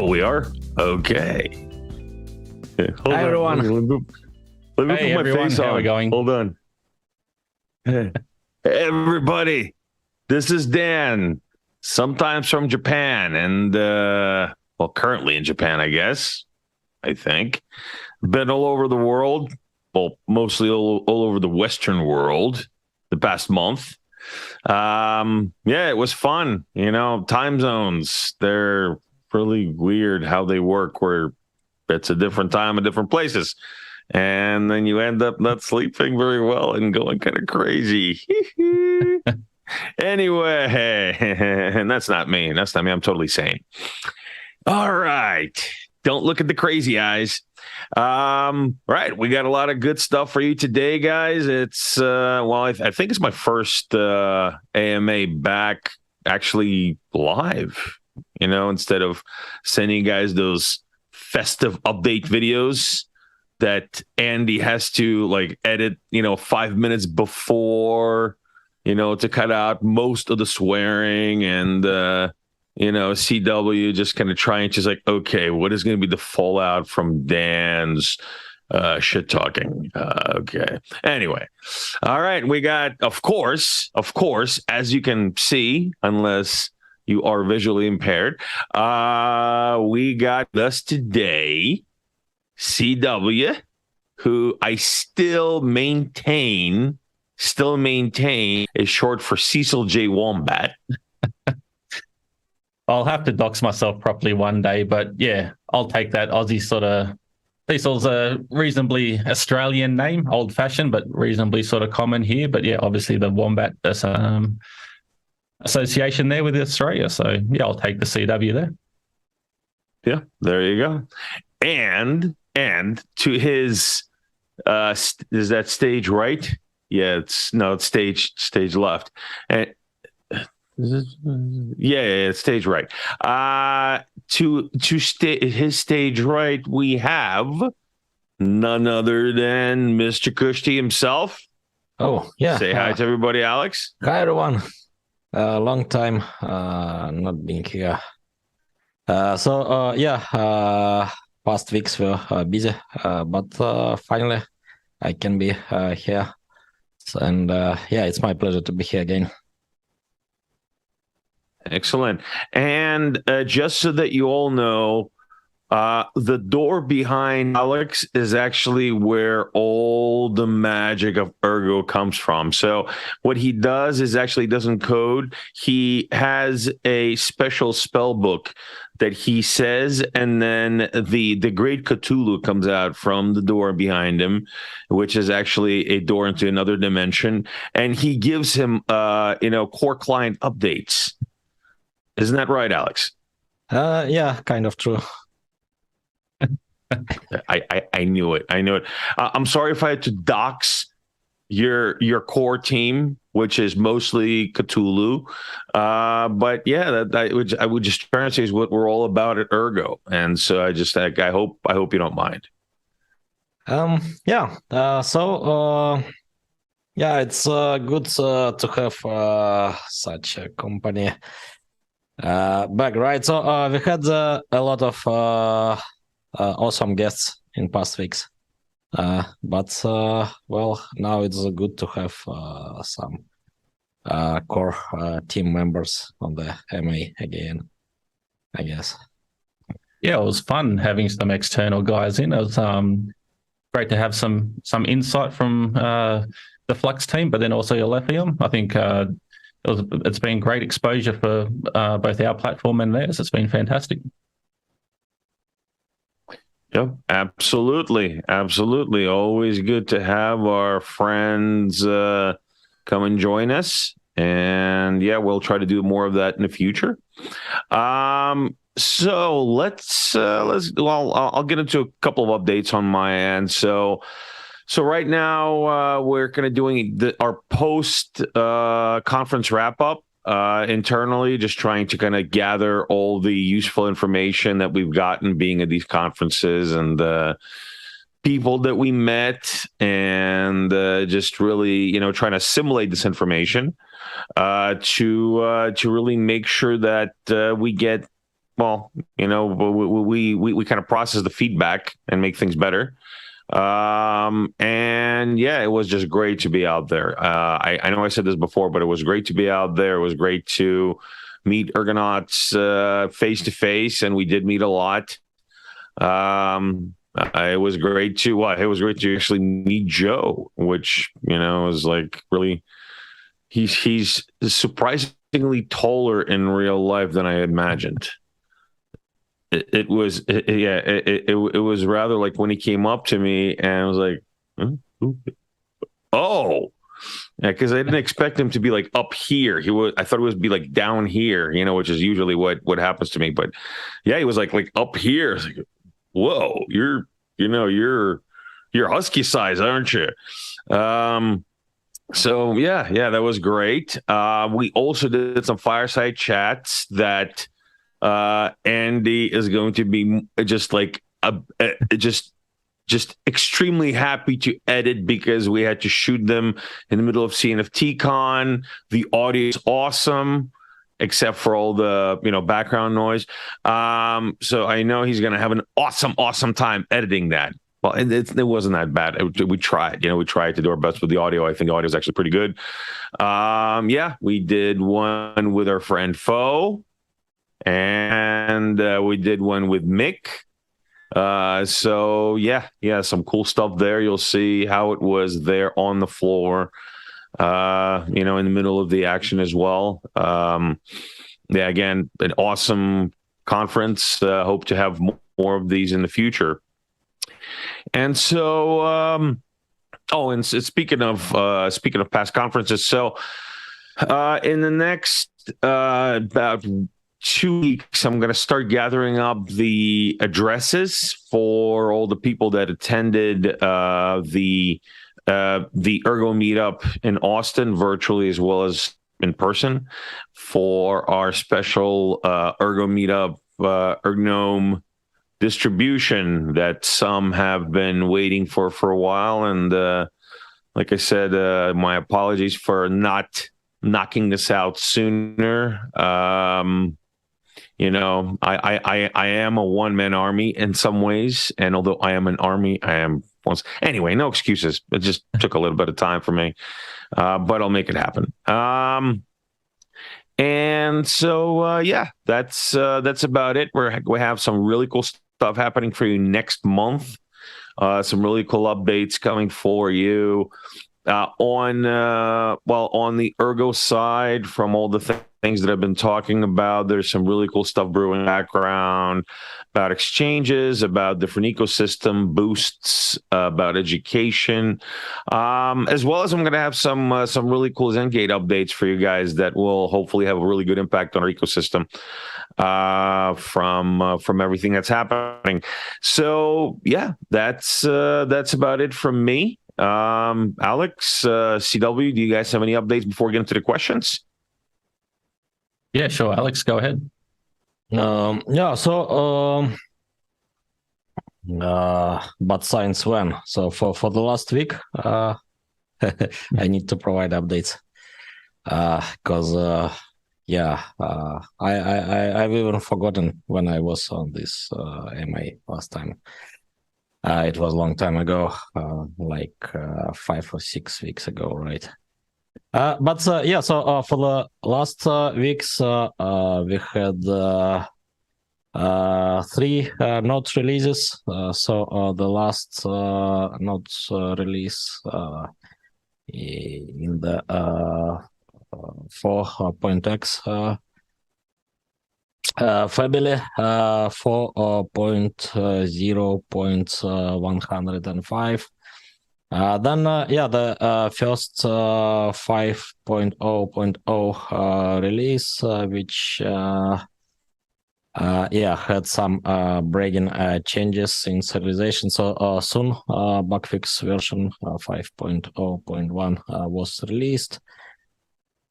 we are? Okay. Hi, everyone. Let me put my everyone. face How on. are we going? Hold on. Hey, everybody. This is Dan, sometimes from Japan, and, currently in Japan, I guess. I think. Been all over the world. Well, mostly all over the Western world the past month. It was fun. Time zones, they're really weird how they work, where it's a different time in different places. And then you end up not sleeping very well and going kind of crazy. Anyway, and that's not me. I'm totally sane. All right. Don't look at the crazy eyes. Right. We got a lot of good stuff for you today, guys. It's, I think it's my first AMA back actually live, instead of sending you guys those festive update videos that Andy has to edit, 5 minutes before, to cut out most of the swearing and, CW just kind of trying to okay, what is going to be the fallout from Dan's shit talking? Okay. Anyway. All right. We got, of course, as you can see, unless you are visually impaired, we got us today, CW, who I still maintain is short for Cecil J. Wombat. I'll have to dox myself properly one day, but yeah, I'll take that Aussie sort of. Cecil's a reasonably Australian name, old-fashioned, but reasonably sort of common here. But yeah, obviously the Wombat association there with Australia. So yeah, I'll take the CW there. Yeah, there you go. And to his, is that stage right? Yeah, it's stage left. And it's stage right. To his stage right, we have none other than Mr. Kushti himself. Oh, yeah. Say hi to everybody, Alex. Hi, everyone. Long time not being here. Past weeks were busy, but finally I can be here. It's my pleasure to be here again. Excellent. And just so that you all know, the door behind Alex is actually where all the magic of Ergo comes from. So what he does is actually doesn't code. He has a special spell book that he says, and then the great Cthulhu comes out from the door behind him, which is actually a door into another dimension. And he gives him, core client updates. Isn't that right, Alex? Yeah, kind of true. I knew it. I'm sorry if I had to dox your core team, which is mostly Cthulhu. But yeah, I would just try to say is what we're all about at Ergo. And so I hope you don't mind. It's good to have such a company back, right? So we had a lot of awesome guests in past weeks, but now it's good to have some core team members on the MA again, I guess. Yeah, it was fun having some external guys in. It was great to have some insight from the Flux team, but then also Aletheum. I think it's been great exposure for both our platform and theirs. It's been fantastic. Yep, absolutely. Always good to have our friends come and join us, and yeah, we'll try to do more of that in the future. So let's. I'll get into a couple of updates on my end. So right now we're kind of doing our post conference wrap up internally, just trying to kind of gather all the useful information that we've gotten being at these conferences and people that we met, and just really, trying to assimilate this information to really make sure that we get well, we kind of process the feedback and make things better. And yeah, it was just great to be out there. I know I said this before, but it was great to be out there. It was great to meet Ergonauts face to face, and we did meet a lot. It was great to actually meet Joe, which is like really he's surprisingly taller in real life than I imagined. It was rather like when he came up to me and I was like, oh, yeah, because I didn't expect him to be like up here. I thought it would be like down here, which is usually what happens to me. But yeah, he was like up here. It's like, whoa, you're husky size, aren't you? So yeah, that was great. We also did some fireside chats that Andy is going to be just like just extremely happy to edit because we had to shoot them in the middle of CNFTCon. The audio is awesome, except for all the background noise. So I know he's going to have an awesome time editing that. Well, it wasn't that bad. We tried, we tried to do our best with the audio. I think the audio is actually pretty good. Yeah, we did one with our friend Fo. And we did one with Mick. So yeah, some cool stuff there. You'll see how it was there on the floor, in the middle of the action as well. Yeah, again, an awesome conference. Hope to have more of these in the future. And so, and speaking of past conferences, so in the next about 2 weeks, I'm going to start gathering up the addresses for all the people that attended the Ergo meetup in Austin, virtually as well as in person, for our special Ergo meetup Ergnome distribution that some have been waiting for a while. And like I said, my apologies for not knocking this out sooner. I am a one-man army in some ways, and although I am an army, I am once anyway. No excuses. It just took a little bit of time for me, but I'll make it happen. And so yeah, that's about it. We have some really cool stuff happening for you next month. Some really cool updates coming for you. On the Ergo side, from all the things that I've been talking about, there's some really cool stuff brewing in the background about exchanges, about different ecosystem boosts, about education, as well as I'm going to have some really cool Zengate updates for you guys that will hopefully have a really good impact on our ecosystem from everything that's happening. So yeah, that's about it from me. Alex, CW, do you guys have any updates before we get into the questions? Yeah, sure. Alex, go ahead. But science when? So for the last week, I need to provide updates because I've even forgotten when I was on this MA last time. It was a long time ago, like 5 or 6 weeks ago, right? But for the last weeks, we had 3 notes releases. The last notes release in the 4.x family, 4.0.105. Then the first 5.0.0 release, which had some bragging changes in serialization. So soon bugfix version 5.0.1 was released.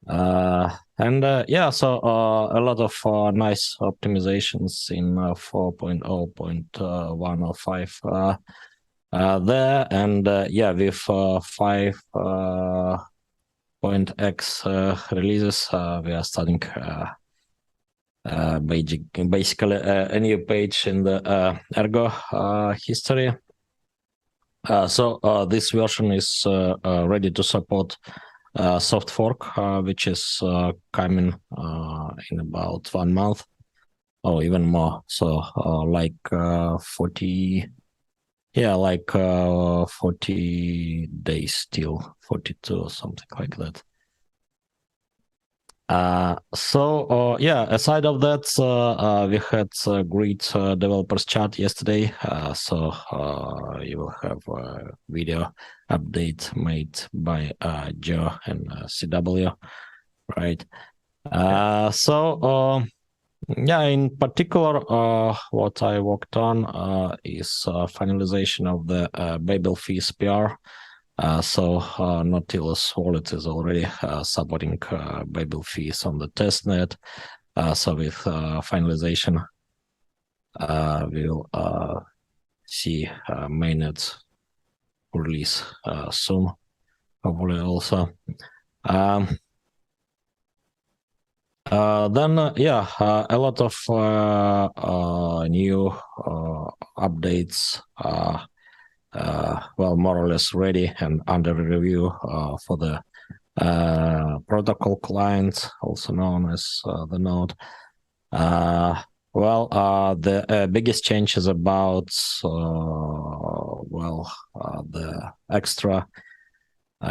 A lot of nice optimizations in 4.0.105 there, and with 5.x releases, we are starting basically a new page in the Ergo history. So this version is ready to support soft fork, which is coming in about 1 month or even more. So like 40 days still, 42 or something like that. Aside of that, we had a great developers chat yesterday. So you will have a video update made by Joe and CW, right? In particular, what I worked on is finalization of the Babel fees PR. Nautilus Wallet is already supporting Babel fees on the testnet. So with finalization, we'll see mainnet release soon, hopefully also. A lot of new updates more or less ready and under review for the protocol client, also known as the node. The biggest change is about the extra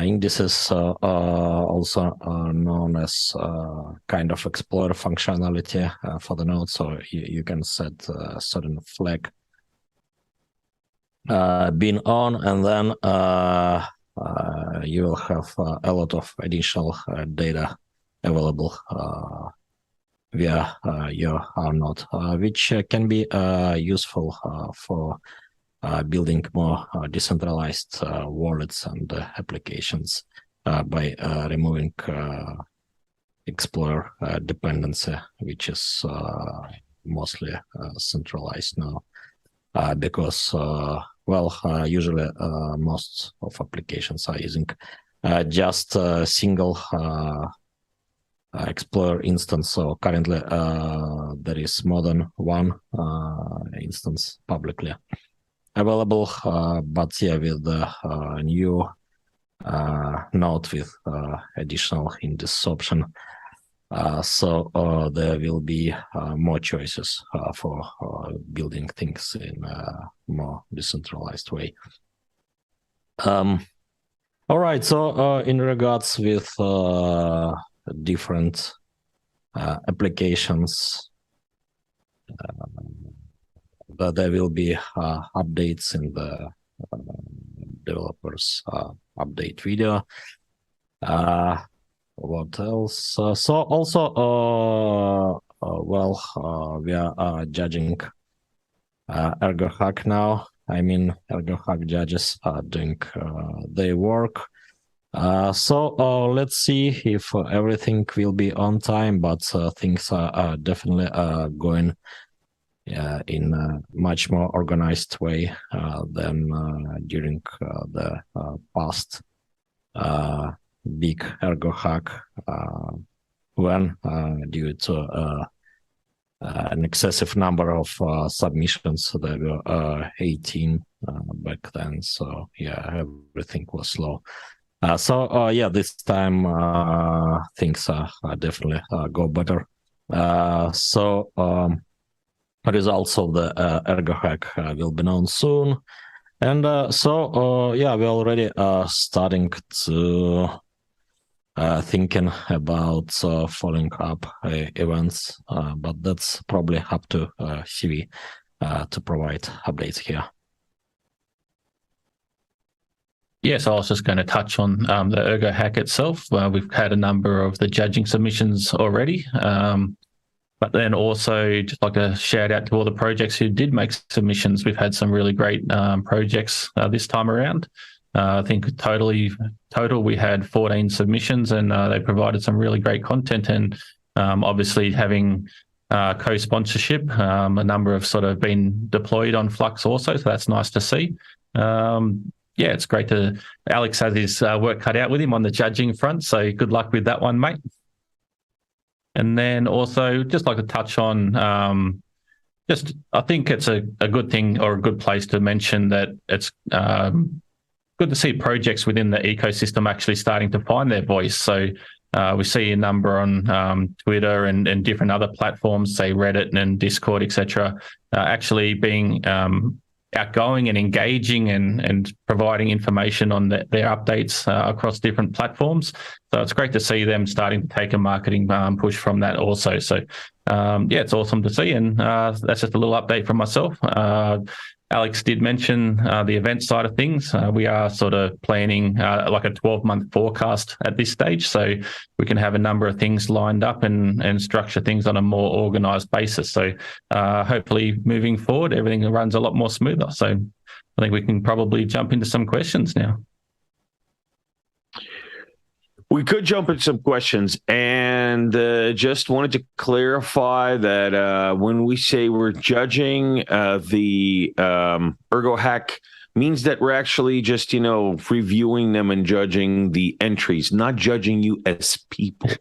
indices, also known as kind of Explorer functionality for the node. So you can set a certain flag being on, and then you will have a lot of additional data available via your node, which can be useful for building more decentralized wallets and applications by removing Explorer dependency, which is mostly centralized now, because usually most of applications are using just a single Explorer instance. So currently there is more than one instance publicly available, but with the new node with additional index option, there will be more choices for building things in a more decentralized way. All right, so in regards with different applications, there will be updates in the developers update video. What else? We are judging Ergo Hack now. I mean, Ergo Hack judges are doing their work. Let's see if everything will be on time, but things are definitely going in a much more organized way than during the past big Ergo Hack, when due to an excessive number of submissions, there were 18 back then. So yeah, everything was slow. This time things are definitely go better. Results of the Ergo Hack will be known soon. And we're already starting to thinking about following up events, but that's probably up to CV to provide updates here. Yes, I was just going to touch on the Ergo Hack itself. We've had a number of the judging submissions already. But then also just like a shout out to all the projects who did make submissions. We've had some really great projects this time around. I think total we had 14 submissions, and they provided some really great content. And obviously having co-sponsorship, a number have sort of been deployed on Flux also, so that's nice to see. It's great to. Alex has his work cut out with him on the judging front, so good luck with that one, mate. And then also just like to touch on I think it's a good thing or a good place to mention that it's good to see projects within the ecosystem actually starting to find their voice. So we see a number on Twitter and different other platforms, say Reddit and Discord, etc., actually being outgoing and engaging and providing information on their updates across different platforms. So it's great to see them starting to take a marketing push from that also. So it's awesome to see. And that's just a little update from myself. Alex did mention the event side of things. We are sort of planning like a 12-month forecast at this stage, so we can have a number of things lined up and structure things on a more organised basis. So hopefully moving forward, everything runs a lot more smoother. So I think we can probably jump into some questions now. We could jump into some questions, and just wanted to clarify that when we say we're judging the Ergo hack, means that we're actually just, reviewing them and judging the entries, not judging you as people.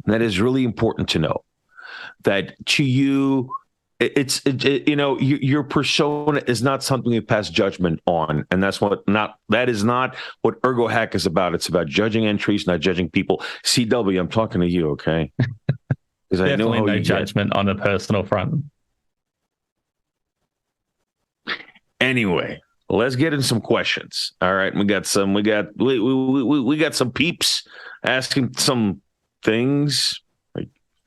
And that is really important to know. That to you, your persona is not something you pass judgment on, and that is not what Ergo Hack is about. It's about judging entries, not judging people. CW, I'm talking to you, okay? Because I know no judgment on a personal front. Anyway, let's get into some questions. All right, we got some peeps asking some things.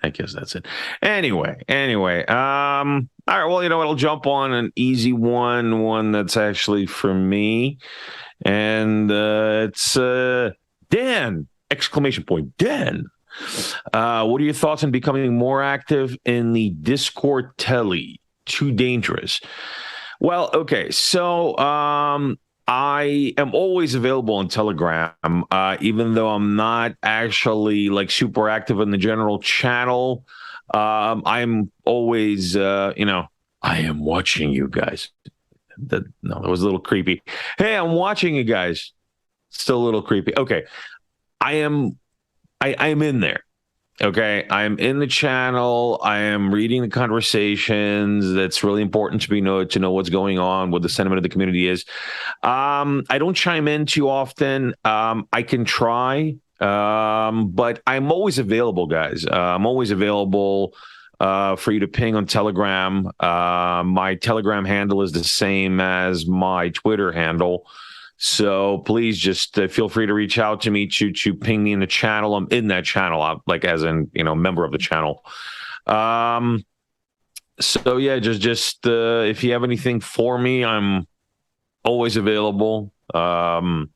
I guess that's it. Anyway. All right. Well, I'll jump on an easy one that's actually for me. And it's Dan, ! Dan. What are your thoughts on becoming more active in the Discord telly? Too dangerous. Well, okay. So I am always available on Telegram, even though I'm not actually like super active in the general channel. I'm always, I am watching you guys. That was a little creepy. Hey, I'm watching you guys. Still a little creepy. Okay. I am in there. Okay, I'm in the channel. I am reading the conversations. That's really important to know what's going on, what the sentiment of the community is. I don't chime in too often. I can try, but I'm always available, guys. I'm always available for you to ping on Telegram. My Telegram handle is the same as my Twitter handle. So please just feel free to reach out to me to ping me in the channel. I'm in that channel, as in, member of the channel. So yeah, just if you have anything for me, I'm always available to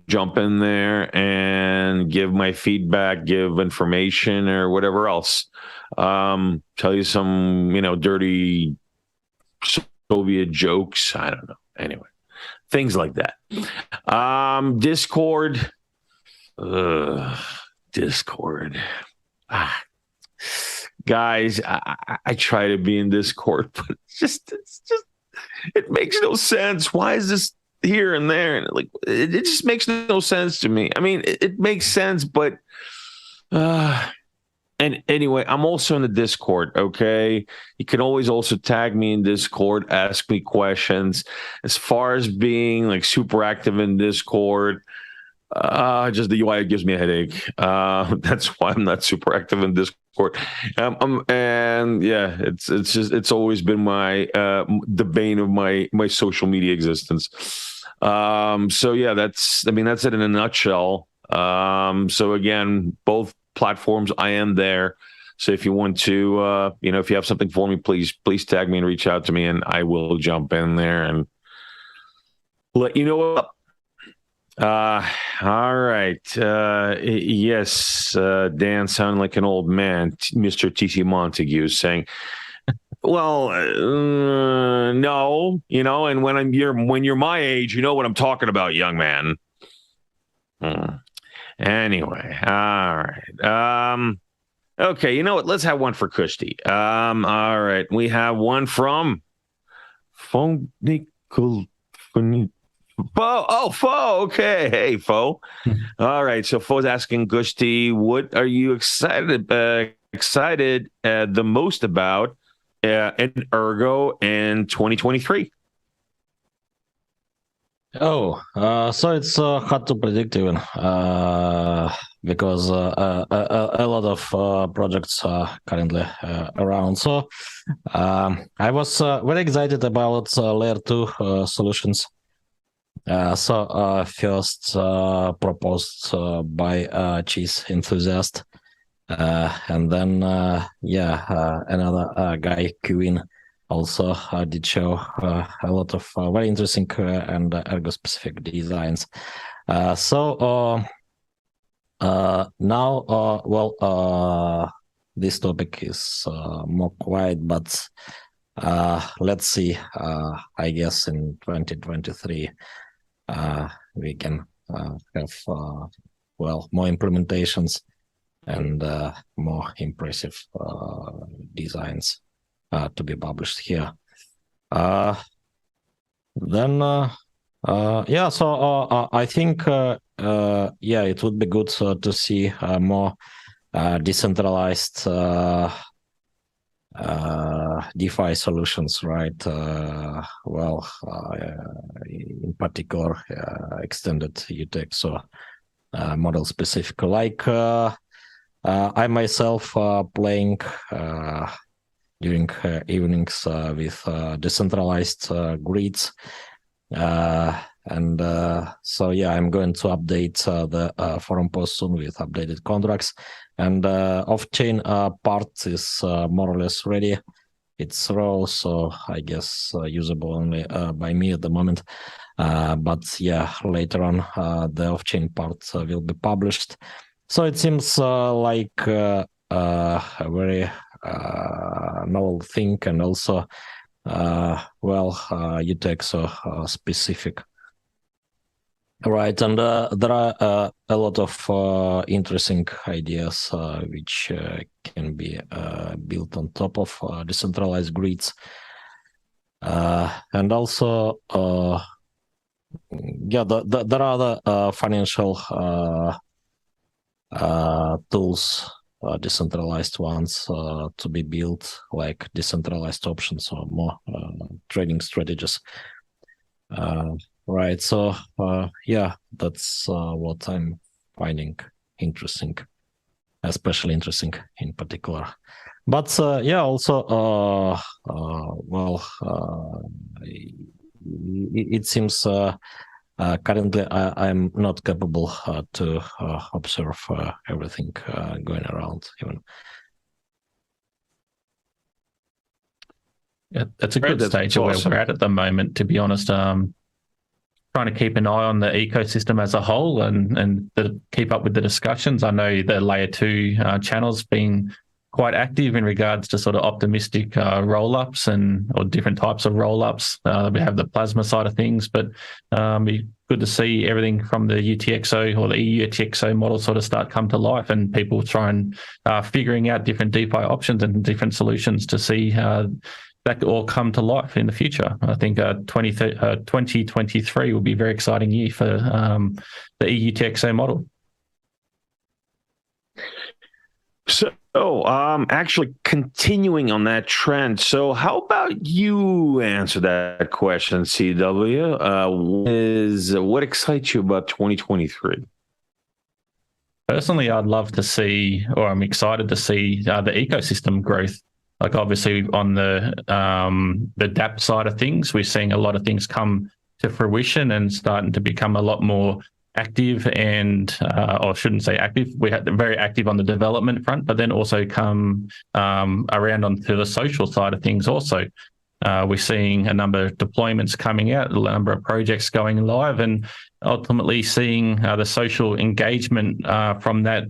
jump in there and give my feedback, give information or whatever else. Tell you some, dirty Soviet jokes. I don't know. Anyway. Things like that. Discord. Guys, I try to be in Discord, but it's just it makes no sense. Why is this here and there? And it just makes no sense to me. I mean, it makes sense, but and anyway, I'm also in the Discord, okay? You can always also tag me in Discord, ask me questions. As far as being super active in Discord, just the UI gives me a headache. That's why I'm not super active in Discord. And yeah, it's always been the bane of my social media existence. So yeah, that's it in a nutshell. So again, both platforms, I am there. So if you want to, if you have something for me, please tag me and reach out to me, and I will jump in there and let you know what up. All right. Yes, Dan sounded like an old man, Mr. TC Montague, saying, well, no, and when you're my age, you know what I'm talking about, young man. Anyway, all right. Okay, you know what? Let's have one for Kushti. All right, we have one from Fo. Oh, Fo. Okay. Hey, Fo. All right. So Fo's asking Kushti, what are you excited the most about in Ergo in 2023? So it's hard to predict even because a lot of projects are currently around. So I was very excited about layer 2 solutions. First proposed by cheese enthusiast, and then another guy, Queen, also did show a lot of very interesting and ergo-specific designs. Now, this topic is more quiet, but let's see. I guess in 2023 we can have more implementations and more impressive designs to be published here. I think it would be good to see more decentralized DeFi solutions, right? In particular, extended UTXO model specific, like I myself playing during evenings with decentralized grids. I'm going to update the forum post soon with updated contracts. And off-chain part is more or less ready. It's raw, so I guess usable only by me at the moment. But later on, the off-chain part will be published. So it seems like a very novel thing, and also UTXO specific. Right, and there are a lot of interesting ideas which can be built on top of decentralized grids. And also, there are other financial tools, decentralized ones to be built, like decentralized options or more trading strategies. Right, so that's what I'm finding interesting, especially interesting in particular. But also, it seems currently I'm not capable to observe everything going around even. Yeah, that's a good stage where we're at the moment, to be honest. Trying to keep an eye on the ecosystem as a whole and keep up with the discussions. I know the layer 2 channel's been quite active in regards to sort of optimistic roll-ups or different types of roll-ups. We have the plasma side of things, but be good to see everything from the UTXO or the EUTXO model sort of start come to life, and people try and figuring out different DeFi options and different solutions to see that could all come to life in the future. I think 2023 will be a very exciting year for the EUTXO model. So, actually continuing on that trend, so how about you answer that question, CW? What excites you about 2023? Personally, I'd love to see, or I'm excited to see the ecosystem growth. Like obviously on the DApp side of things, we're seeing a lot of things come to fruition and starting to become a lot more active and, or shouldn't say active, we had very active on the development front, but then also come around onto the social side of things also. We're seeing a number of deployments coming out, a number of projects going live, and ultimately seeing the social engagement from that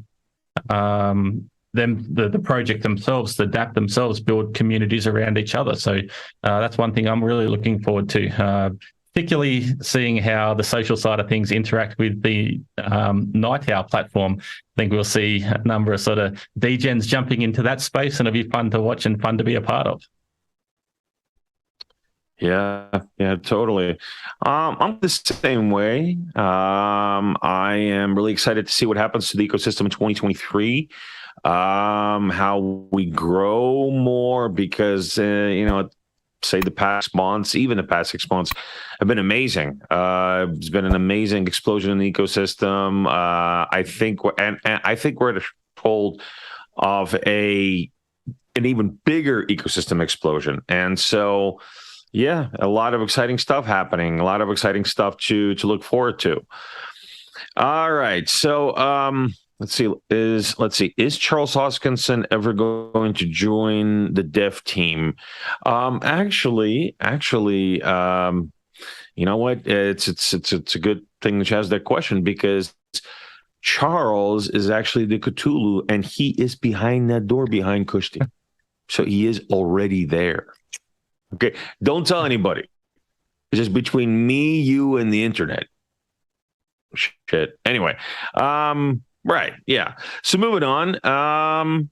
the project themselves, the DApp themselves, build communities around each other. So that's one thing I'm really looking forward to, particularly seeing how the social side of things interact with the Night Owl platform. I think we'll see a number of sort of degens jumping into that space, and it'll be fun to watch and fun to be a part of. Yeah, totally. I'm the same way. I am really excited to see what happens to the ecosystem in 2023. How we grow more because say the past months, even the past 6 months, have been amazing. It's been an amazing explosion in the ecosystem. I think and I think we're at a threshold of an even bigger ecosystem explosion, and so. Yeah, a lot of exciting stuff happening. A lot of exciting stuff to look forward to. All right, so let's see. Is Charles Hoskinson ever going to join the dev team? Actually, you know what? It's a good thing that she has that question because Charles is actually the Cthulhu, and he is behind that door behind Kushti, so he is already there. Okay, don't tell anybody. It's just between me, you, and the internet. Shit. Anyway, right, yeah. So moving on.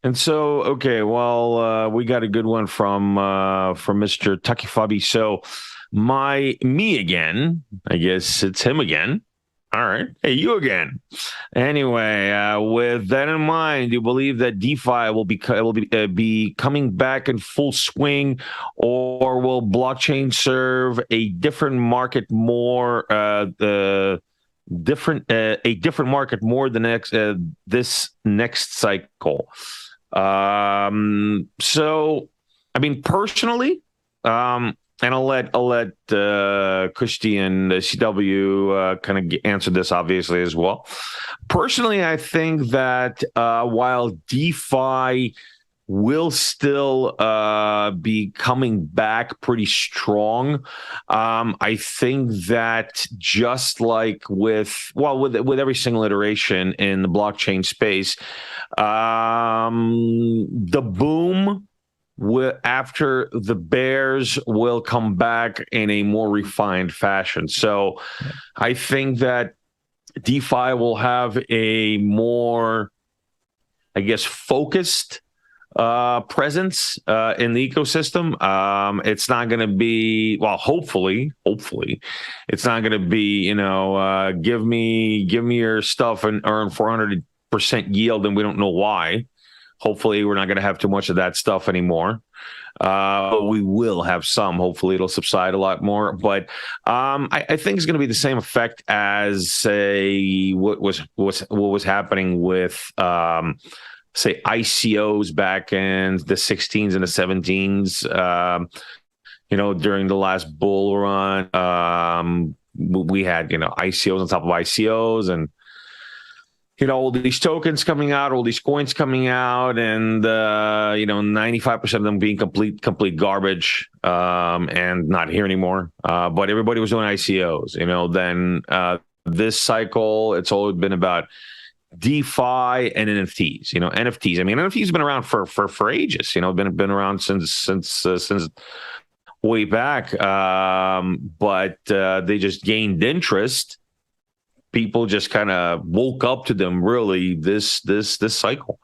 And so, okay, well, we got a good one from Mr. Takifabi. So, me again. I guess it's him again. All right. Hey, you again. Anyway, with that in mind, do you believe that DeFi will be coming back in full swing, or will blockchain serve a different market more? A different market more this next cycle. So, I mean, personally, and I'll let Kushti and CW kind of answer this obviously as well. Personally, I think that while DeFi will still be coming back pretty strong, I think that just like with every single iteration in the blockchain space, the boom after the bears will come back in a more refined fashion. So I think that DeFi will have a more, I guess, focused presence in the ecosystem. It's not going to be, well, hopefully, it's not going to be, give me your stuff and earn 400% yield, and we don't know why. Hopefully, we're not going to have too much of that stuff anymore. But we will have some. Hopefully, it'll subside a lot more. But I think it's going to be the same effect as, say, what was happening with, say, ICOs back in the 16s and the 17s. During the last bull run, we had ICOs on top of ICOs, and all these tokens coming out, all these coins coming out, and 95% of them being complete garbage, and not here anymore. But everybody was doing ICOs. Then this cycle, it's always been about DeFi and NFTs. NFTs. I mean, NFTs have been around for ages. Been around since way back. But they just gained interest. People just kind of woke up to them really this cycle.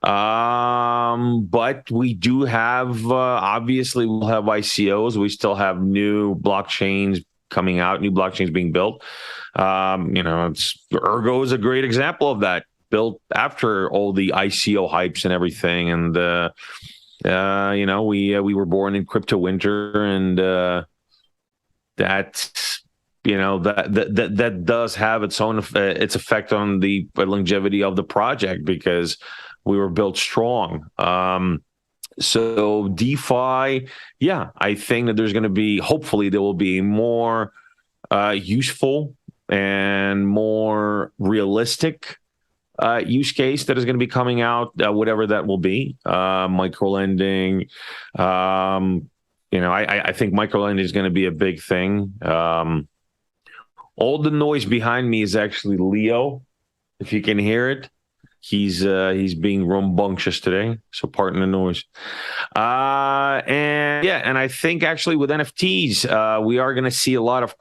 But we do have, obviously we'll have ICOs. We still have new blockchains coming out, new blockchains being built. Ergo is a great example of that, built after all the ICO hypes and everything. And, we were born in crypto winter, and that's, that does have its own its effect on the longevity of the project because we were built strong. So DeFi, yeah, I think that there's going to be, hopefully there will be more useful and more realistic use case that is going to be coming out, whatever that will be. Micro lending, I think micro lending is going to be a big thing. All the noise behind me is actually Leo. If you can hear it, he's being rambunctious today, so pardon the noise. And I think actually with NFTs, we are going to see a lot of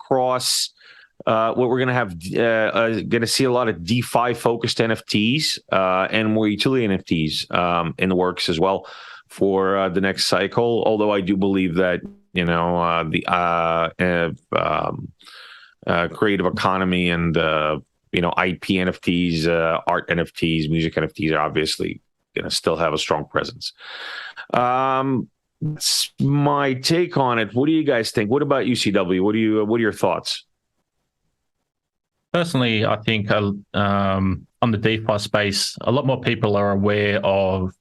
we're going to have going to see a lot of DeFi focused NFTs and more utility NFTs in the works as well for the next cycle. Although I do believe that creative economy and IP NFTs, art NFTs, music NFTs are obviously going to still have a strong presence. That's my take on it. What do you guys think? What about UCW? What are your thoughts? Personally, I think on the DeFi space, a lot more people are aware of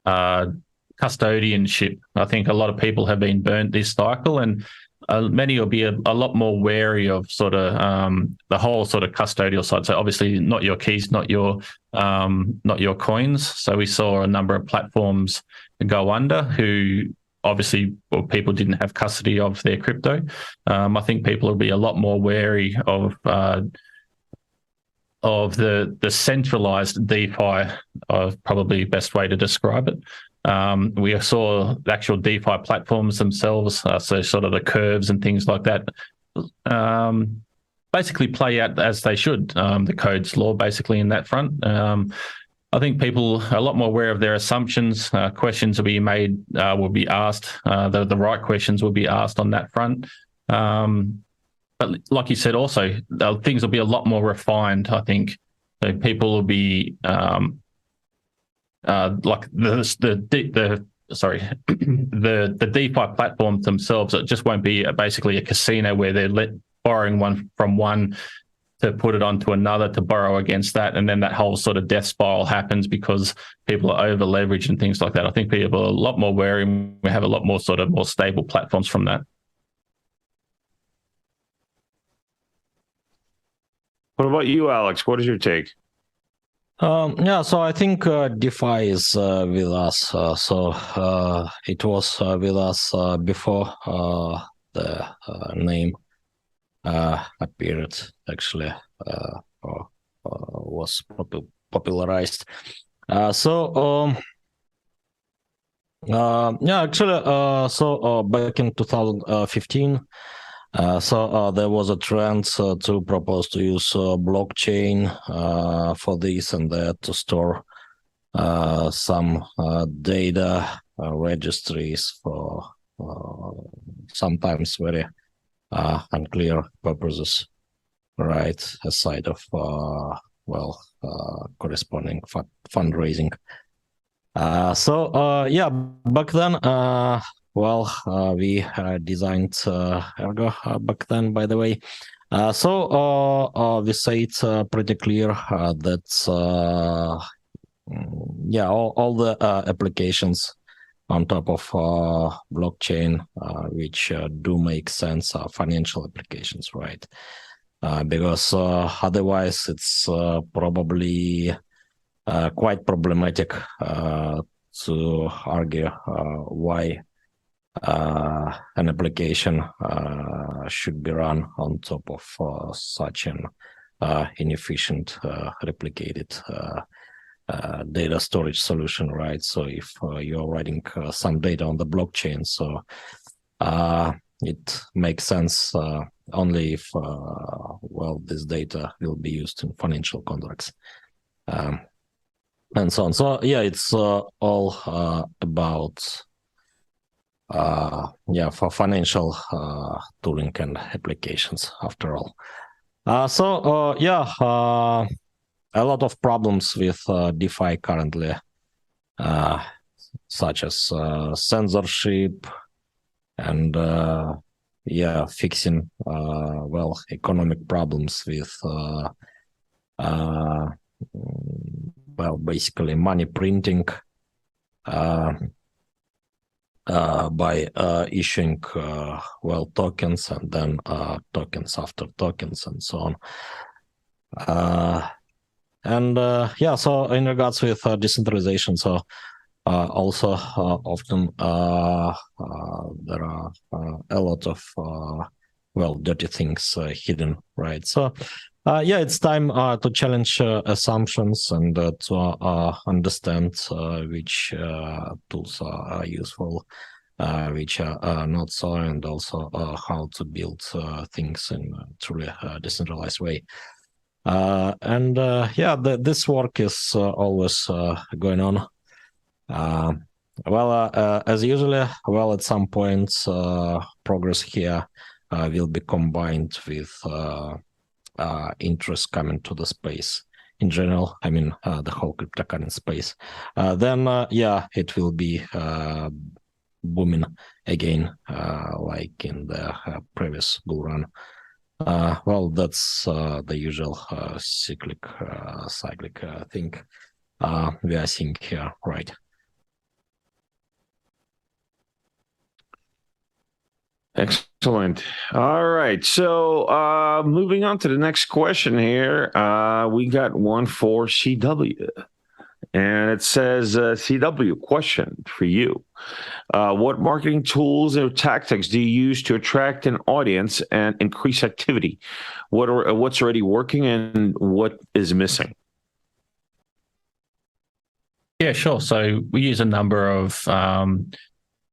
custodianship. I think a lot of people have been burnt this cycle, and many will be a lot more wary of sort of the whole sort of custodial side. So obviously, not your keys, not your coins. So we saw a number of platforms go under who obviously, well, people didn't have custody of their crypto. I think people will be a lot more wary of the centralized DeFi, probably best way to describe it. We saw the actual DeFi platforms themselves, so sort of the curves and things like that, basically play out as they should. The code's law, basically, in that front. I think people are a lot more aware of their assumptions. Questions will be made, will be asked. The right questions will be asked on that front. But like you said, also things will be a lot more refined. I think so people will be like the DeFi platforms themselves. It just won't be basically a casino where they're borrowing one from one to put it onto another to borrow against that, and then that whole sort of death spiral happens because people are over leveraged and things like that. I think people are a lot more wary. We have a lot more sort of more stable platforms from that. What about you, Alex? What is your take? So I think DeFi is with us. It was with us before the name appeared, actually, or was popularized. Back in 2015, there was a trend to propose to use blockchain for this and that to store some data registries for sometimes very unclear purposes, right? Aside of corresponding fundraising. Back then, we designed Ergo back then, by the way. We say it's pretty clear that all the applications on top of blockchain, which do make sense, are financial applications, right? Because otherwise it's probably quite problematic to argue why an application should be run on top of such an inefficient replicated data storage solution, right? So if you're writing some data on the blockchain, so it makes sense only if this data will be used in financial contracts and so on. So it's all about for financial tooling and applications after all. A lot of problems with DeFi currently, such as censorship and fixing economic problems with basically money printing by issuing tokens and then tokens after tokens and so on. So in regards with decentralization, so also often there are a lot of dirty things hidden, right? So it's time to challenge assumptions and to understand which tools are useful, which are not so, and also how to build things in a truly decentralized way. This work is always going on. Well, as usually, well, at some points, progress here will be combined with interest coming to the space in general. I mean, the whole cryptocurrency space. Then, yeah, it will be booming again, like in the previous bull run. Well, that's the usual cyclic thing we are seeing here, right? Excellent. All right. So moving on to the next question here. We got one for CW. And it says, CW, question for you. What marketing tools or tactics do you use to attract an audience and increase activity? What's already working and what is missing? Yeah, sure. So we use a number of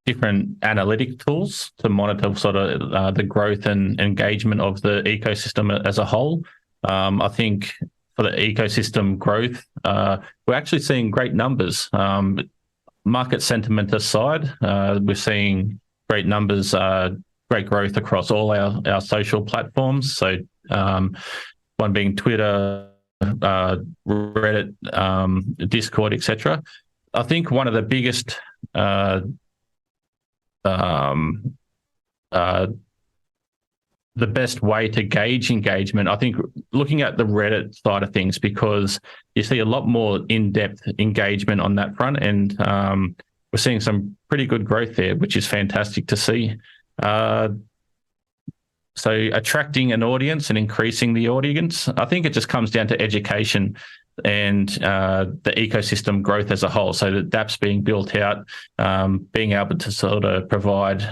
different analytic tools to monitor sort of the growth and engagement of the ecosystem as a whole. I think for the ecosystem growth, we're actually seeing great numbers. Market sentiment aside, we're seeing great numbers, great growth across all our social platforms. So one being Twitter, Reddit, Discord, etc. I think one of the biggest the best way to gauge engagement, I think, looking at the Reddit side of things, because you see a lot more in-depth engagement on that front, and we're seeing some pretty good growth there, which is fantastic to see. So attracting an audience and increasing the audience, I think it just comes down to education and the ecosystem growth as a whole. So the dApps being built out, being able to sort of provide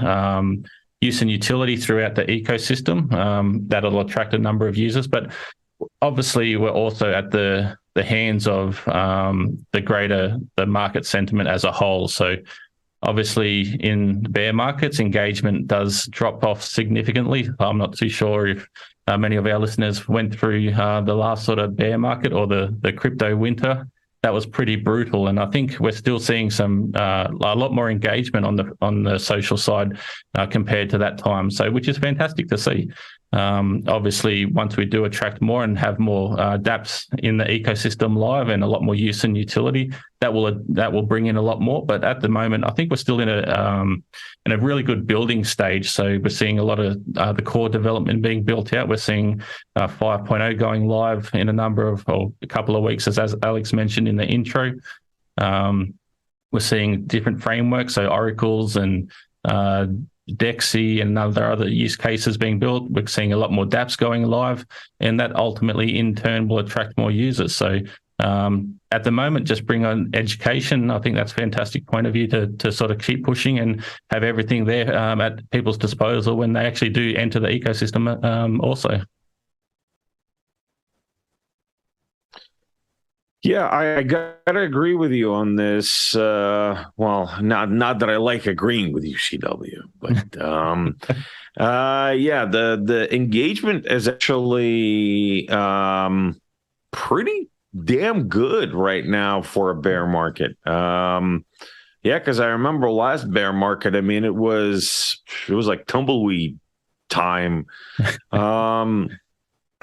use and utility throughout the ecosystem, that'll attract a number of users. But obviously, we're also at the hands of the market sentiment as a whole. So obviously, in bear markets, engagement does drop off significantly. I'm not too sure if many of our listeners went through the last sort of bear market or the crypto winter. That was pretty brutal, and I think we're still seeing a lot more engagement on the social side compared to that time. So, which is fantastic to see. Obviously, once we do attract more and have more dApps in the ecosystem live and a lot more use and utility, that will bring in a lot more. But at the moment, I think we're still in a really good building stage. So we're seeing a lot of the core development being built out. We're seeing 5.0 going live in a couple of weeks, as Alex mentioned in the intro. We're seeing different frameworks, so oracles and Dexy and other use cases being built. We're seeing a lot more dApps going live, and that ultimately in turn will attract more users. So at the moment, just bring on education. I think that's a fantastic point of view to sort of keep pushing and have everything there at people's disposal when they actually do enter the ecosystem also. Yeah, I gotta agree with you on this. Well, not that I like agreeing with you, CW, but yeah, the engagement is actually pretty damn good right now for a bear market. Yeah, because I remember last bear market. I mean, it was like tumbleweed time.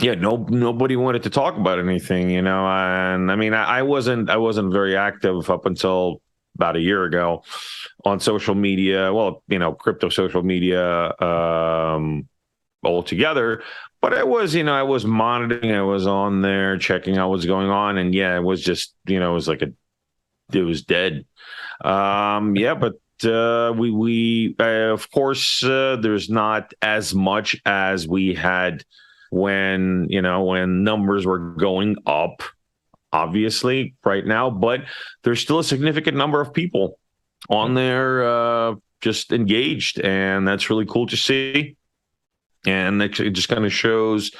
Yeah, nobody wanted to talk about anything, and I mean, I wasn't very active up until about a year ago on social media. Well, crypto social media altogether. But I was monitoring. I was on there checking out what's going on, and yeah, it was just it was it was dead. Yeah, but we of course there's not as much as we had when numbers were going up, obviously right now, but there's still a significant number of people on there just engaged, and that's really cool to see. And it just kind of shows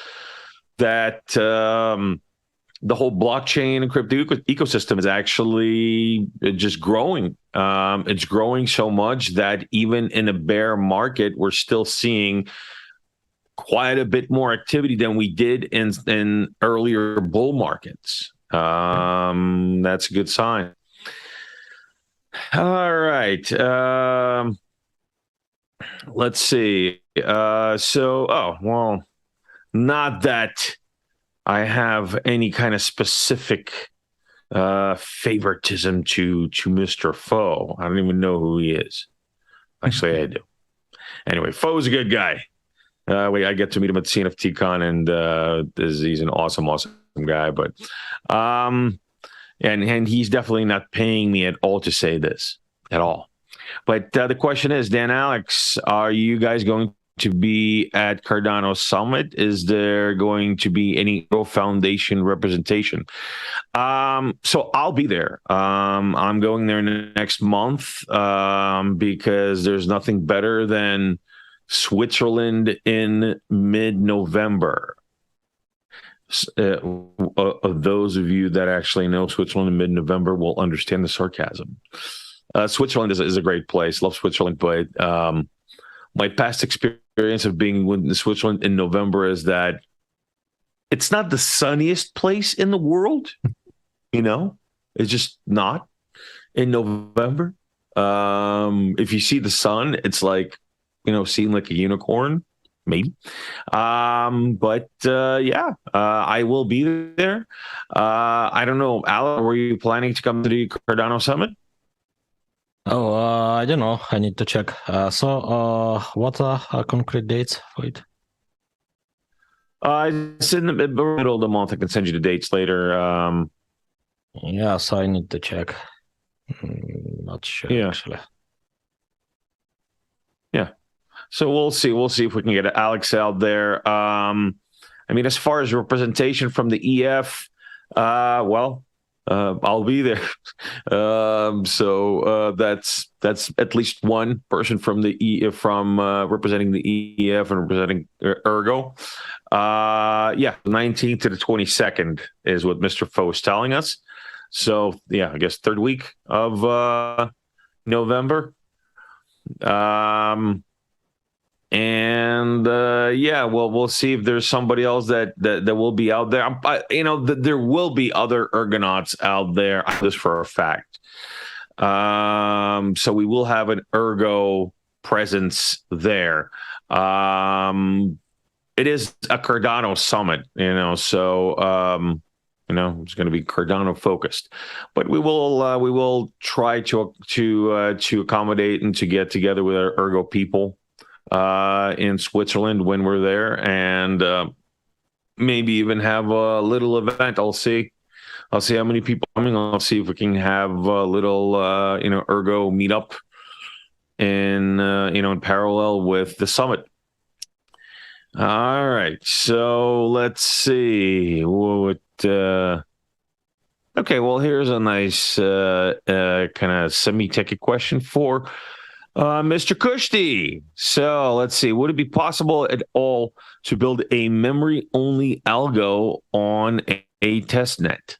that the whole blockchain and crypto ecosystem is actually just growing. It's growing so much that even in a bear market, we're still seeing quite a bit more activity than we did in earlier bull markets. That's a good sign. All right. Let's see. Not that I have any kind of specific favoritism to Mr. Foe. I don't even know who he is. Actually, I do. Anyway, Foe's a good guy. I get to meet him at CNFT Con, and he's an awesome guy. But and he's definitely not paying me at all to say this at all. But the question is, Dan, Alex, are you guys going to be at Cardano Summit? Is there going to be any Ergo Foundation representation? So I'll be there. I'm going there next month because there's nothing better than Switzerland in mid-November. Those of you that actually know Switzerland in mid-November will understand the sarcasm. Switzerland is a great place. Love Switzerland, but my past experience of being in Switzerland in November is that it's not the sunniest place in the world. It's just not in November. If you see the sun, it's like, seeing like a unicorn, maybe. I will be there. I don't know, Alan, were you planning to come to the Cardano Summit? Oh, I don't know. I need to check. What are concrete dates for it? It's in the middle of the month. I can send you the dates later. So I need to check. Not sure, actually. Yeah. So we'll see. We'll see if we can get Alex out there. As far as representation from the EF, I'll be there. That's at least one person from the EF, from representing the EF and representing Ergo. 19th to the 22nd is what Mr. Foe is telling us. So I guess third week of November. We'll see if there's somebody else that will be out there. There will be other Ergonauts out there. I know this for a fact. So we will have an Ergo presence there. It is a Cardano summit, so it's going to be Cardano focused, but we will try to accommodate and to get together with our Ergo people in Switzerland when we're there, and maybe even have a little event. I'll see how many people are coming. I'll see if we can have a little Ergo meetup in parallel with the summit. All right, so let's see what. Okay, well, here's a nice kind of semi-ticket question for Mr. Kushti. So let's see. Would it be possible at all to build a memory-only algo on a test net?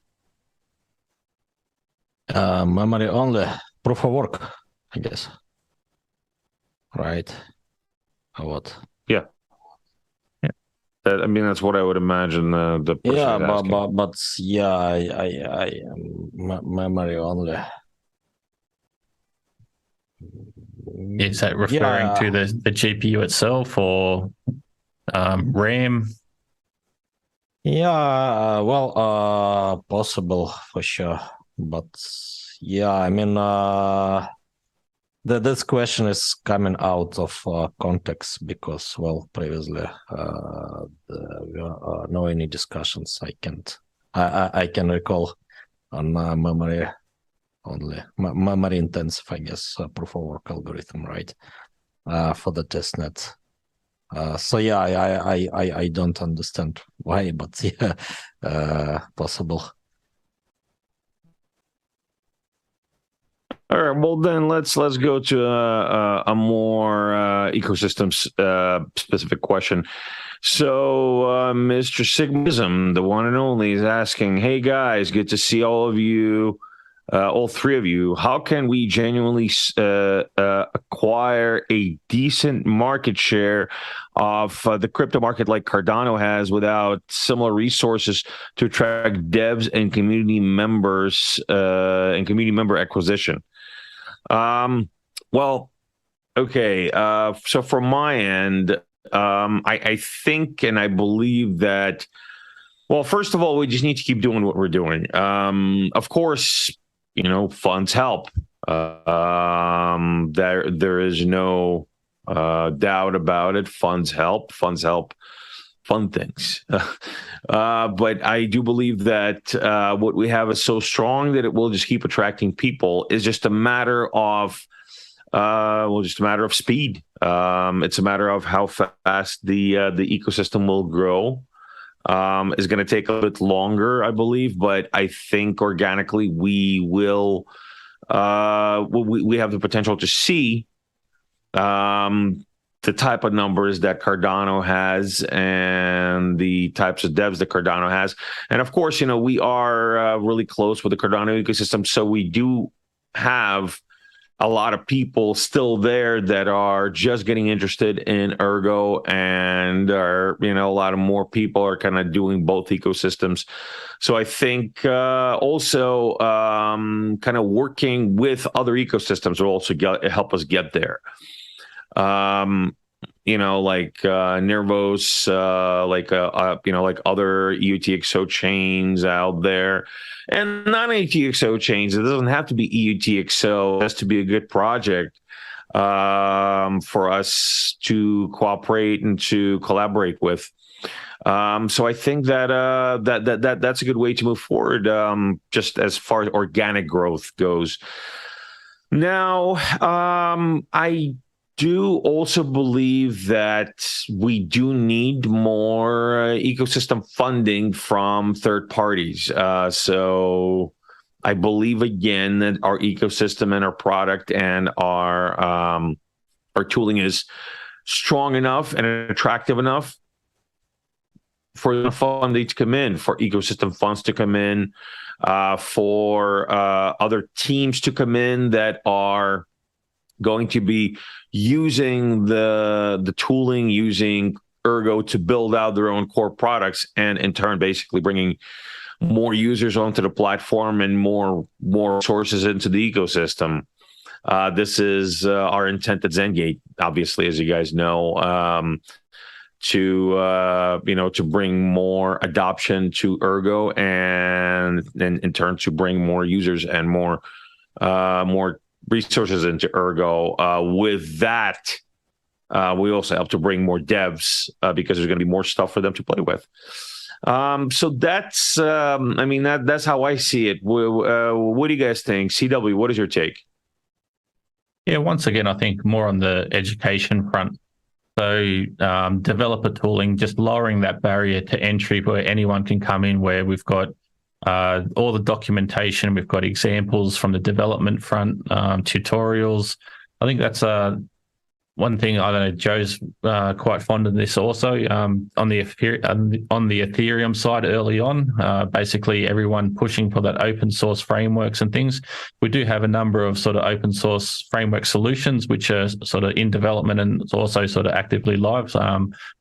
Memory-only proof of work, I guess. Right? Or what? Yeah. That's what I would imagine. The person I memory only. Is that referring to the GPU itself or RAM? Possible for sure, but this question is coming out of context because, previously there were no any discussions. I can recall on memory only, memory intensive, I guess, proof of work algorithm, right? For the testnet. I don't understand why, but possible. All right. Well, then let's go to a more ecosystem specific question. So, Mr. Sigmism, the one and only, is asking, "Hey guys, good to see all of you, all three of you. How can we genuinely acquire a decent market share of the crypto market like Cardano has without similar resources to attract devs and community members and community member acquisition?" Well, okay. So from my end, I think and I believe that, well, first of all, we just need to keep doing what we're doing. Of course, funds help. There is no doubt about it. Funds help. Funds help fund things. But I do believe that what we have is so strong that it will just keep attracting people. It's just a matter of just a matter of speed. It's a matter of how fast the ecosystem will grow. Is going to take a bit longer, I believe, but I think organically we will. We have the potential to see the type of numbers that Cardano has and the types of devs that Cardano has. And of course, we are really close with the Cardano ecosystem. So we do have a lot of people still there that are just getting interested in Ergo, and a lot of more people are kind of doing both ecosystems. So I think also kind of working with other ecosystems will also help us get there. Like Nervos, like other EUTXO chains out there, and non-EUTXO chains. It doesn't have to be EUTXO. It has to be a good project for us to cooperate and to collaborate with. So I think that that's a good way to move forward, just as far as organic growth goes. Now, I do also believe that we do need more ecosystem funding from third parties. So I believe, again, that our ecosystem and our product and our tooling is strong enough and attractive enough for the funding to come in, for ecosystem funds to come in, for other teams to come in that are going to be using the tooling, using Ergo to build out their own core products, and in turn basically bringing more users onto the platform and more sources into the ecosystem. This is our intent at Zengate, obviously, as you guys know, to bring more adoption to Ergo, and in turn to bring more users and more resources into Ergo. With that, we also help to bring more devs because there's going to be more stuff for them to play with. So that's, that's how I see it. What do you guys think? CW, what is your take? Yeah, once again, I think more on the education front. So developer tooling, just lowering that barrier to entry where anyone can come in, where we've got all the documentation, we've got examples from the development front, tutorials. I think that's one thing. I don't know, Joe's quite fond of this also. On the Ethereum side early on, basically everyone pushing for that open source frameworks and things. We do have a number of sort of open source framework solutions which are sort of in development and also sort of actively live.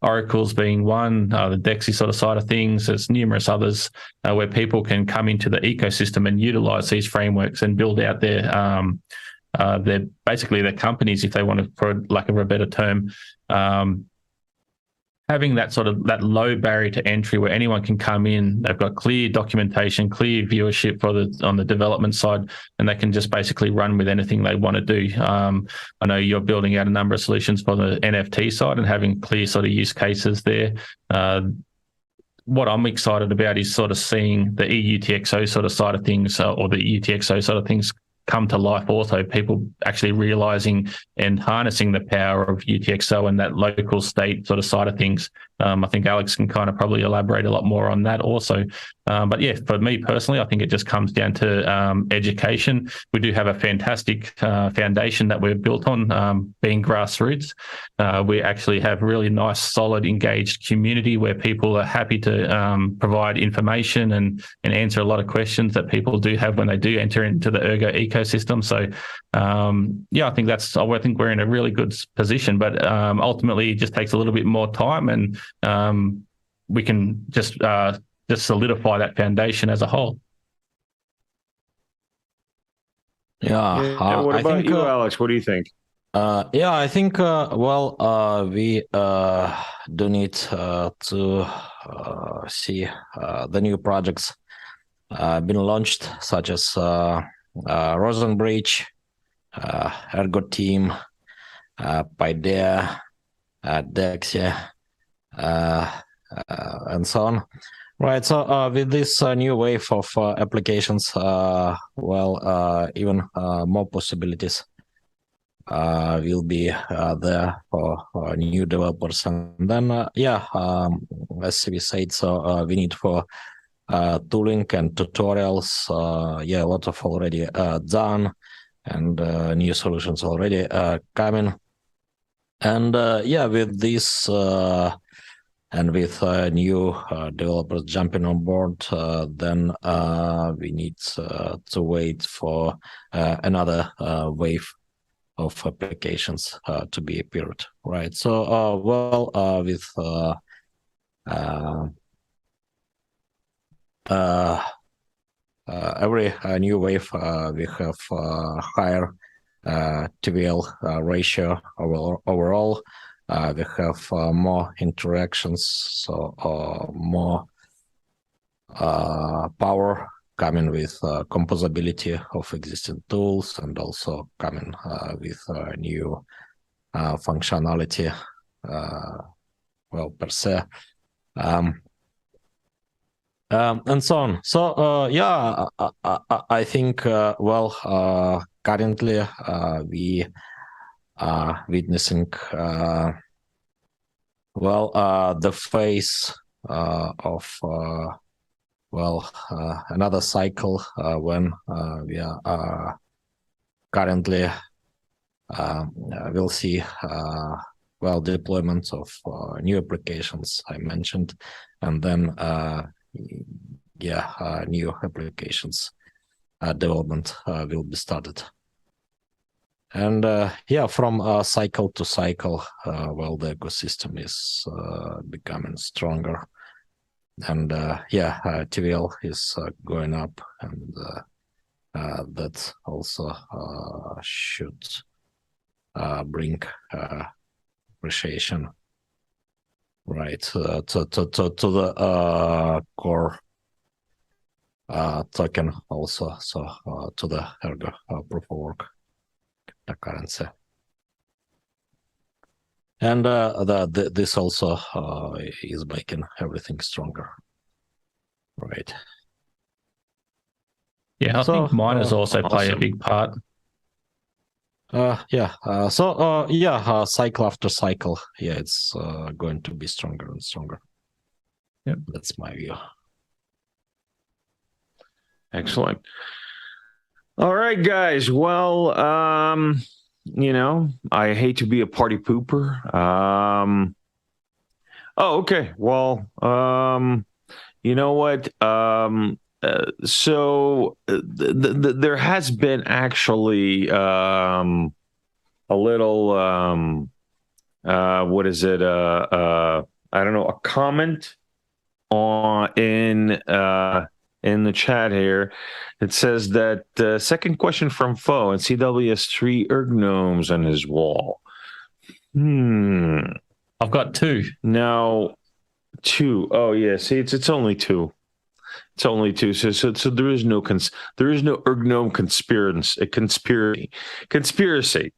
Oracle's being one, the Dexy sort of side of things. There's numerous others where people can come into the ecosystem and utilize these frameworks and build out they're basically their companies, if they want to, for lack of a better term, having that low barrier to entry where anyone can come in. They've got clear documentation, clear viewership on the development side, and they can just basically run with anything they want to do. I know you're building out a number of solutions for the NFT side and having clear sort of use cases there. What I'm excited about is sort of seeing the EUTXO sort of side of things, or the UTXO sort of things come to life also, people actually realizing and harnessing the power of UTXO and that local state sort of side of things. I think Alex can kind of probably elaborate a lot more on that also. But yeah, for me personally, I think it just comes down to education. We do have a fantastic foundation that we've built on, being grassroots. We actually have really nice, solid, engaged community where people are happy to provide information and answer a lot of questions that people do have when they do enter into the Ergo ecosystem. So yeah, I think we're in a really good position, but ultimately it just takes a little bit more time, and we can just solidify that foundation as a whole. Yeah, What I about think you, Alex? What do you think? yeah, I think we do need to see the new projects been launched, such as Rosenbridge, Ergo Team, Paideia, Dexia, and so on. Right. So with this new wave of applications, even more possibilities will be there for new developers. And then, as we said, so we need for tooling and tutorials. A lot of already done, and new solutions already coming. And with this and with new developers jumping on board, then we need to wait for another wave of applications to be appeared, right? So, with every new wave, we have higher TVL ratio overall. We have more interactions, so more power coming with composability of existing tools, and also coming with new functionality, per se, and so on. So I think currently we are witnessing the phase of another cycle when we are currently we'll see deployments of new applications I mentioned, and then new applications development will be started. And from cycle to cycle, the ecosystem is becoming stronger, and TVL is going up, and that also should bring appreciation, right, to the core token, also, so to the Ergo proof of work currency. And this also is making everything stronger, right? Yeah, I think miners also play a big part. Cycle after cycle, it's going to be stronger and stronger. Yep, that's my view. Excellent. All right, guys. Well, I hate to be a party pooper. Okay. Well, you know what? So there has been actually a little what is it? I don't know, a comment in the chat here. It says that second question from Foe, and CW has 3 ergnomes on his wall. I've got 2. Now, 2. Oh yeah, see, it's only 2. It's only 2. So there is no ergnome conspiracy.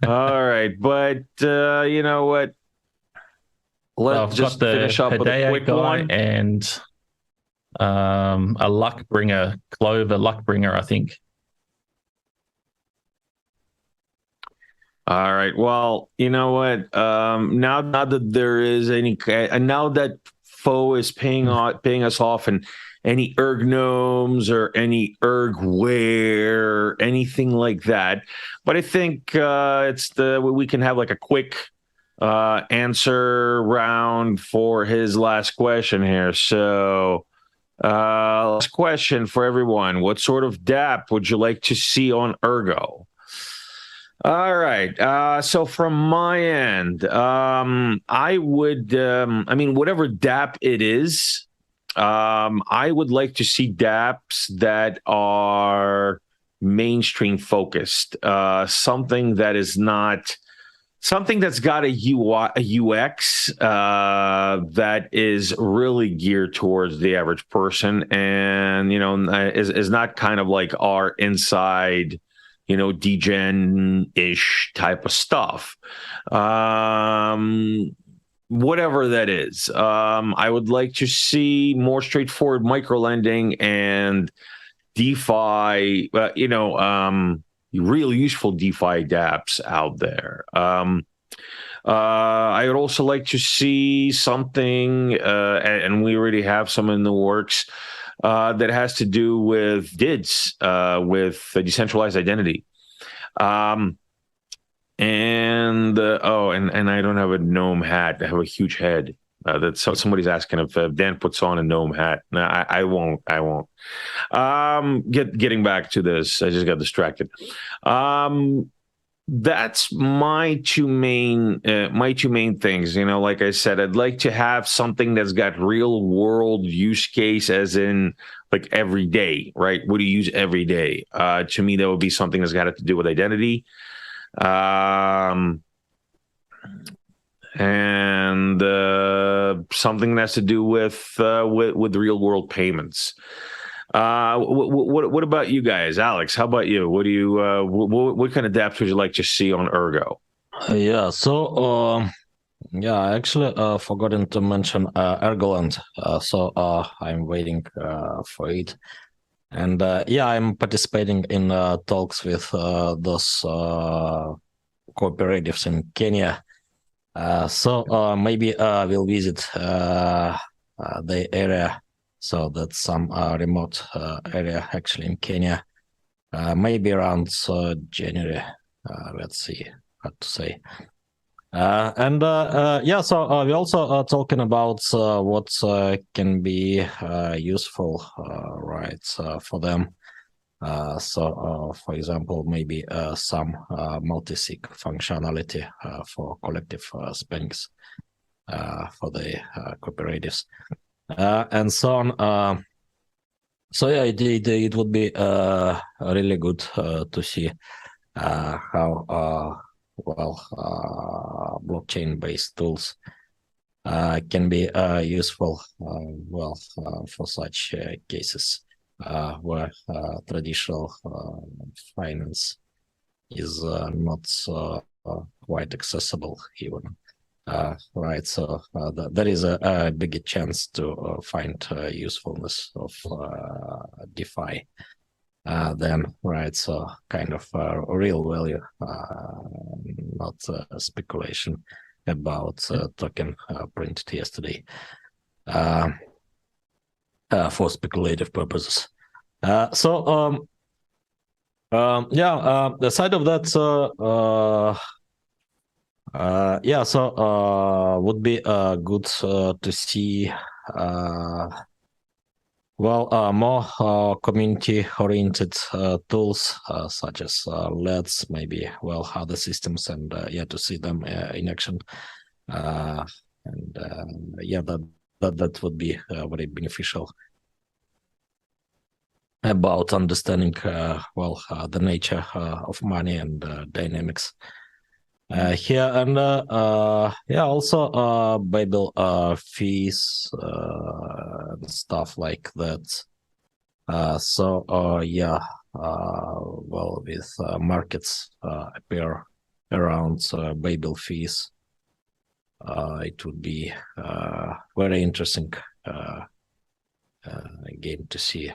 All right, but you know what? Let's just finish up with a quick one. And a luck bringer, Clover luck bringer, I think. All right. Well, you know what? Now that there is now that Foe is paying us off, and any ergnomes or any ergware, anything like that. But I think we can have like a quick answer round for his last question here. So, last question for everyone: what sort of DApp would you like to see on Ergo? All right. So from my end, I would, whatever DApp it is, I would like to see DApps that are mainstream focused, something that is not something that's got a UX that is really geared towards the average person, and is not kind of like our inside, degen-ish type of stuff. Whatever that is, I would like to see more straightforward micro lending and DeFi, real useful DeFi dApps out there. I would also like to see something, and we already have some in the works, that has to do with DIDs, with decentralized identity. And I don't have a gnome hat. I have a huge head. Somebody's asking if Dan puts on a gnome hat. No, I won't. Getting back to this, I just got distracted. That's my two main things. Like I said, I'd like to have something that's got real world use case, as in like every day, right? What do you use every day? To me, that would be something that's got to do with identity. And something that has to do with real world payments. What about you guys, Alex? How about you? What do you what kind of dApps would you like to see on Ergo? I actually forgotten to mention Ergoland. I'm waiting for it. And I'm participating in talks with those cooperatives in Kenya. Maybe we'll visit the area. So that's some remote area actually in Kenya. Maybe around January. Let's see, hard to say. We're also talking about what can be useful, for them. For example, maybe some multi-sig functionality for collective spendings for the cooperatives, and so on. It would be really good to see how blockchain-based tools can be useful for such cases where traditional finance is not quite accessible even. There is a bigger chance to find usefulness of DeFi then, so kind of real value, not speculation about token printed yesterday for speculative purposes. The side of that would be good to see more community-oriented tools such as LEDs, maybe other systems, and to see them in action. That would be very beneficial about understanding the nature of money and dynamics here, and also Babel fees and stuff like that. With markets appear around Babel fees, it would be very interesting again to see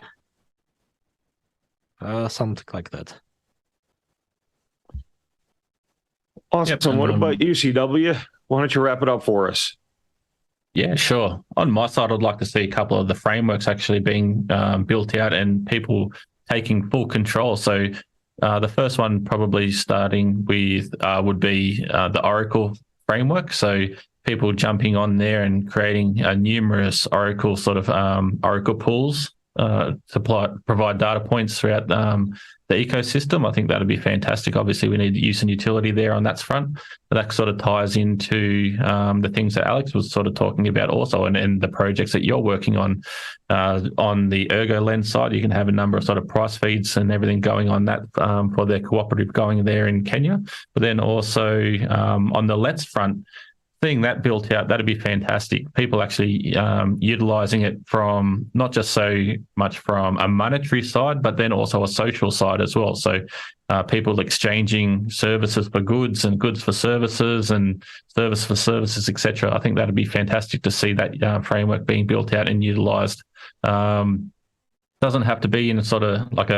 something like that. Awesome. Yep, what about you, CW? Why don't you wrap it up for us? Yeah, sure. On my side, I'd like to see a couple of the frameworks actually being built out and people taking full control. So the first one probably starting with would be the Oracle framework. So people jumping on there and creating numerous Oracle sort of Oracle pools provide data points throughout the ecosystem. I think that'd be fantastic. Obviously, we need use and utility there on that front. But that sort of ties into the things that Alex was sort of talking about also, and the projects that you're working on the Ergo lens side. You can have a number of sort of price feeds and everything going on that for their cooperative going there in Kenya. But then also on the Let's front, seeing that built out, that'd be fantastic. People actually utilizing it from not just so much from a monetary side, but then also a social side as well. So people exchanging services for goods and goods for services and service for services, etc. I think that'd be fantastic to see that framework being built out and utilized. Doesn't have to be in sort of like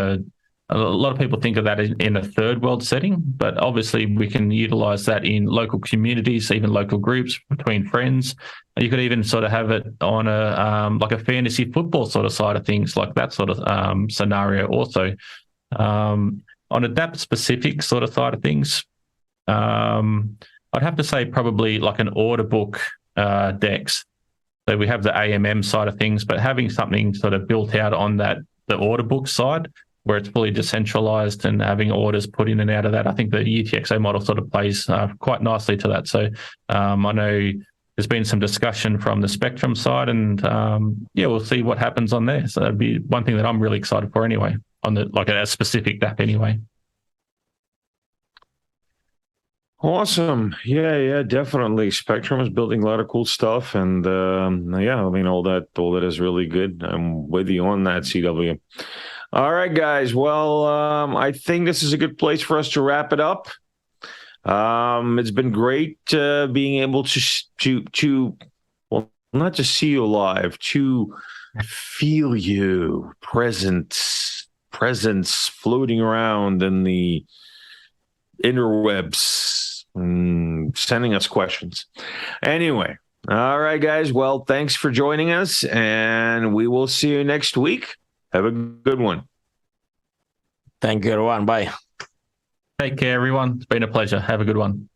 a lot of people think of that in a third world setting, but obviously we can utilize that in local communities, even local groups between friends. You could even sort of have it on a like a fantasy football sort of side of things, like that sort of scenario also. On a DAP specific sort of side of things, I'd have to say probably like an order book DEX. So we have the AMM side of things, but having something sort of built out on the order book side, where it's fully decentralized and having orders put in and out of that. I think the UTXO model sort of plays quite nicely to that. So I know there's been some discussion from the Spectrum side, and we'll see what happens on there. So that'd be one thing that I'm really excited for anyway, on the like a specific DAP anyway. Awesome. Yeah, definitely. Spectrum is building a lot of cool stuff. And I mean, all that is really good. I'm with you on that, CW. All right, guys. Well, I think this is a good place for us to wrap it up. It's been great being able to well, not to see you live, to feel you presence floating around in the interwebs, sending us questions. Anyway, all right, guys. Well, thanks for joining us, and we will see you next week. Have a good one. Thank you, everyone. Bye. Take care, everyone. It's been a pleasure. Have a good one.